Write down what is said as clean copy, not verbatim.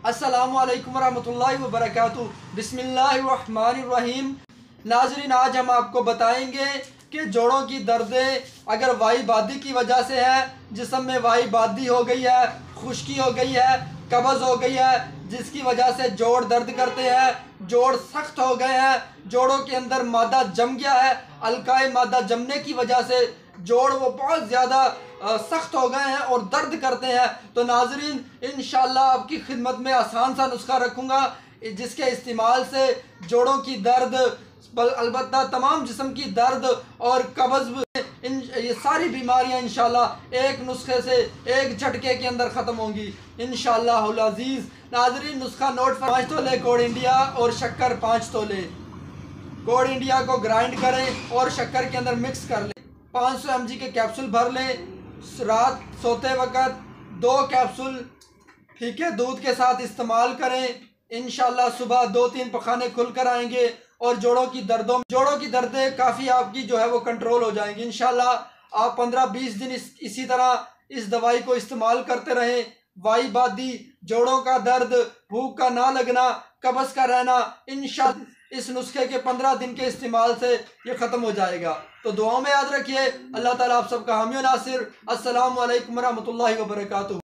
अस्सलामु अलैकुम वरहमतुल्लाहि वबरकातुहू। बिस्मिल्लाहिर्रहमानिर्रहीम। नाज़रीन, आज हम आपको बताएंगे कि जोड़ों की दर्दें अगर वाई बादी की वजह से है, जिस्म में वाई बादी हो गई है, खुश्की हो गई है, कब्ज़ हो गई है, जिसकी वजह से जोड़ दर्द करते हैं, जोड़ सख्त हो गए हैं, जोड़ों के अंदर मादा जम गया है, अलकाए मादा जमने की वजह से जोड़ वो बहुत ज़्यादा सख्त हो गए हैं और दर्द करते हैं, तो नाजरीन इंशाल्लाह आपकी खिदमत में आसान सा नुस्खा रखूँगा जिसके इस्तेमाल से जोड़ों की दर्द, अलबत्ता तमाम जिस्म की दर्द और कब्ज़, ये सारी बीमारियां इंशाल्लाह एक नुस्खे से, एक झटके के अंदर ख़त्म होंगी इंशाल्लाहुल अज़ीज़। नाजरीन, नुस्खा नोट। 5 तोले कोड इंडिया और शक्कर 5 तोले। कोड इंडिया को ग्राइंड करें और शक्कर के अंदर मिक्स कर लें। 500 mg के कैप्सूल भर लें। रात सोते वक़्त 2 कैप्सूल फीके दूध के साथ इस्तेमाल करें। इंशाल्लाह सुबह 2-3 पखाने खुल कर आएंगे और जोड़ों की दर्दें काफ़ी आपकी जो है वो कंट्रोल हो जाएंगी इंशाल्लाह। आप 15-20 दिन इसी तरह इस दवाई को इस्तेमाल करते रहें। वाई बादी, जोड़ों का दर्द, भूख का ना लगना, कब्ज़ का रहना, इंशाल्लाह इस नुस्खे के 15 दिन के इस्तेमाल से ये ख़त्म हो जाएगा। तो दुआओं में याद रखिए। अल्लाह ताला आप सबका हामी और नासिर। अस्सलामु अलैकुम वरहमतुल्लाहि वबरकातुहू।